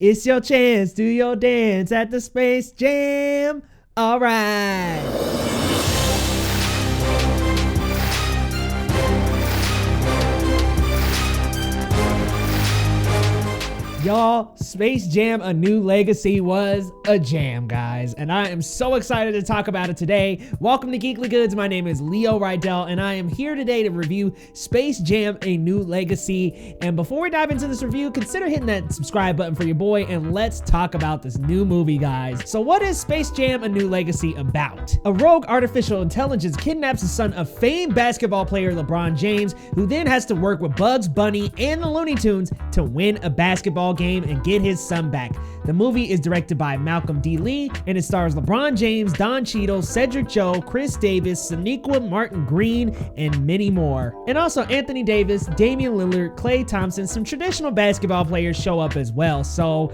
It's your chance, do your dance at the Space Jam. All right. Y'all, Space Jam: A New Legacy was a jam, guys, and I am so excited to talk about it today. Welcome to Geekly Goods. My name is Leo Rydell, and I am here today to review Space Jam: A New Legacy. And before we dive into this review, consider hitting that subscribe button for your boy, and let's talk about this new movie, guys. So what is Space Jam: A New Legacy about? A rogue artificial intelligence kidnaps the son of famed basketball player Lebron James, who then has to work with Bugs Bunny and the Looney Tunes to win a basketball game and get his son back. The movie is directed by Malcolm D. Lee, and it stars LeBron James, Don Cheadle, Cedric Joe, Chris Davis, Sonequa Martin Green, and many more. And also Anthony Davis, Damian Lillard, Klay Thompson, some traditional basketball players show up as well. So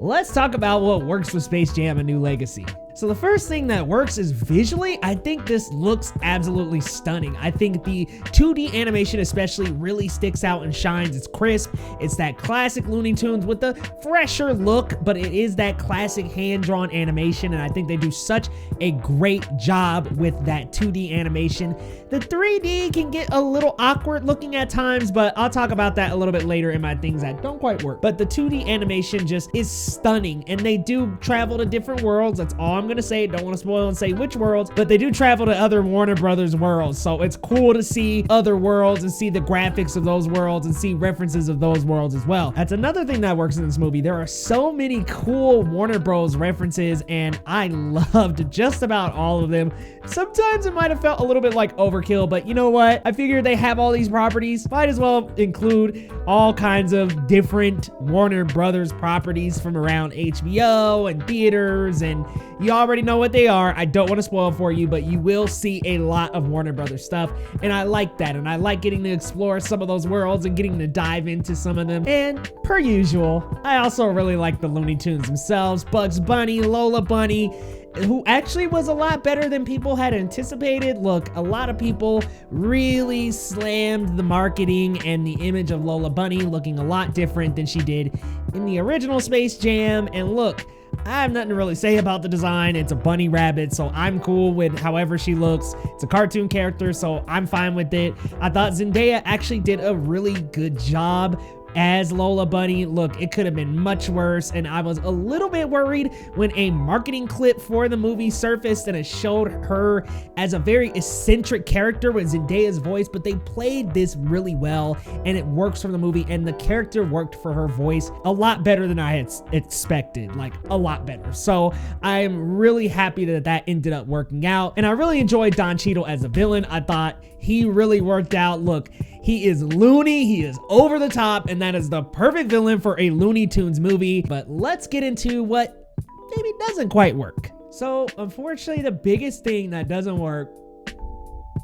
let's talk about what works with Space Jam: A New Legacy. So the first thing that works is visually, I think this looks absolutely stunning. I think the 2D animation especially really sticks out and shines. It's crisp. It's that classic Looney Tunes with a fresher look, but it is that classic hand-drawn animation, and I think they do such a great job with that 2D animation. The 3D can get a little awkward looking at times, but I'll talk about that a little bit later in my things that don't quite work. But the 2D animation just is stunning, and they do travel to different worlds. That's all I'm gonna say. Don't want to spoil and say which worlds, but they do travel to other Warner Brothers worlds, so it's cool to see other worlds and see the graphics of those worlds and see references of those worlds as well. That's another thing that works in this movie. There are so many cool Warner Bros references, and I loved just about all of them. Sometimes it might have felt a little bit like overkill, but you know what? I figured they have all these properties, might as well include all kinds of different Warner Brothers properties from around HBO and theaters, and you already know what they are. I don't want to spoil for you, but you will see a lot of Warner Brothers stuff, and I like that, and I like getting to explore some of those worlds and getting to dive into some of them. And per usual, I also really like the Looney Tunes themselves. Bugs Bunny, Lola Bunny, who actually was a lot better than people had anticipated. Look, a lot of people really slammed the marketing and the image of Lola Bunny looking a lot different than she did in the original Space Jam. And look, I have nothing to really say about the design. It's a bunny rabbit, so I'm cool with however she looks. It's a cartoon character, so I'm fine with it. I thought Zendaya actually did a really good job as Lola Bunny. Look, it could have been much worse, and I was a little bit worried when a marketing clip for the movie surfaced and it showed her as a very eccentric character with Zendaya's voice, but they played this really well, and it works for the movie, and the character worked for her voice a lot better than I had expected, like a lot better. So I'm really happy that that ended up working out, and I really enjoyed Don Cheadle as a villain. I thought he really worked out. Look, he is loony, he is over the top, and that is the perfect villain for a Looney Tunes movie. But let's get into what maybe doesn't quite work. So unfortunately, the biggest thing that doesn't work,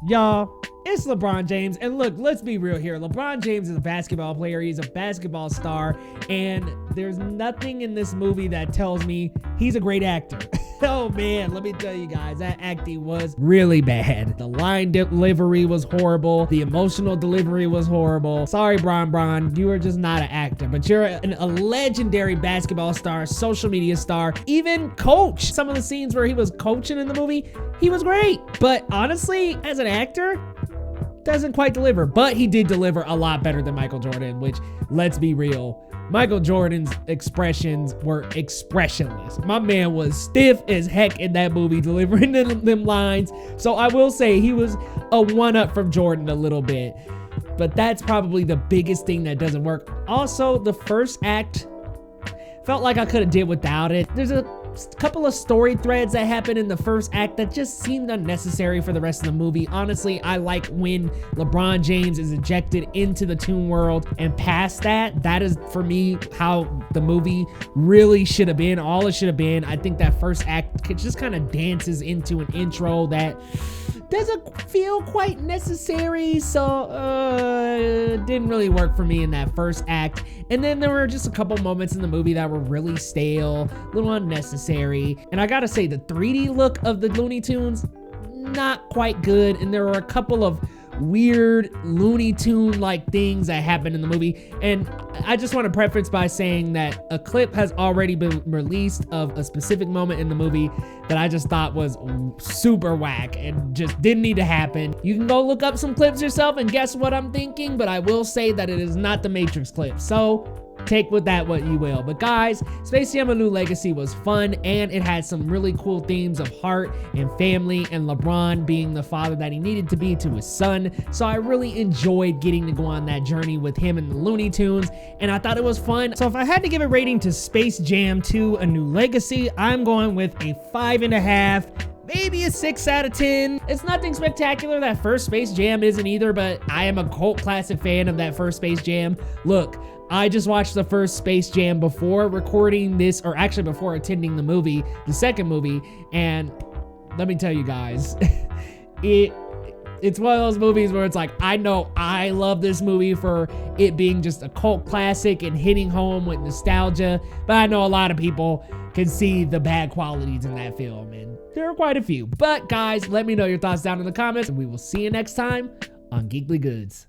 y'all, it's LeBron James. And look, let's be real here. LeBron James is a basketball player. He's a basketball star, and there's nothing in this movie that tells me he's a great actor. Oh man, let me tell you guys, that acting was really bad. The line delivery was horrible. The emotional delivery was horrible. Sorry, Bron, you are just not an actor, but you're a legendary basketball star, social media star, even coach. Some of the scenes where he was coaching in the movie, he was great. But honestly, as an actor, doesn't quite deliver. But he did deliver a lot better than Michael Jordan, which, let's be real, Michael Jordan's expressions were expressionless. My man was stiff as heck in that movie delivering them lines. So I will say he was a one-up from Jordan a little bit. But that's probably the biggest thing that doesn't work. Also, the first act felt like I could have did without it. There's a couple of story threads that happen in the first act that just seemed unnecessary for the rest of the movie. Honestly, I like when LeBron James is ejected into the Toon World, and past that is for me how the movie really should have been, all it should have been. I think that first act just kind of dances into an intro that doesn't feel quite necessary, so it didn't really work for me in that first act. And then there were just a couple moments in the movie that were really stale, a little unnecessary. And I gotta say, the 3D look of the Looney Tunes, not quite good. And there were a couple of weird Looney Tune like things that happen in the movie. And I just want to preface by saying that a clip has already been released of a specific moment in the movie that I just thought was super whack and just didn't need to happen. You can go look up some clips yourself and guess what I'm thinking, but I will say that it is not the Matrix clip. So take with that what you will. But guys, Space Jam: A New Legacy was fun, and it had some really cool themes of heart and family and LeBron being the father that he needed to be to his son. So I really enjoyed getting to go on that journey with him and the Looney Tunes, and I thought it was fun. So if I had to give a rating to Space Jam 2: A New Legacy, I'm going with a 5.5. Maybe a 6 out of 10. It's nothing spectacular. That first Space Jam isn't either, but I am a cult classic fan of that first Space Jam. Look, I just watched the first Space Jam before recording this, or actually before attending the movie, the second movie, and let me tell you guys, it's one of those movies where it's like, I know I love this movie for it being just a cult classic and hitting home with nostalgia, but I know a lot of people can see the bad qualities in that film, and there are quite a few. But guys, let me know your thoughts down in the comments, and we will see you next time on Geekly Goods.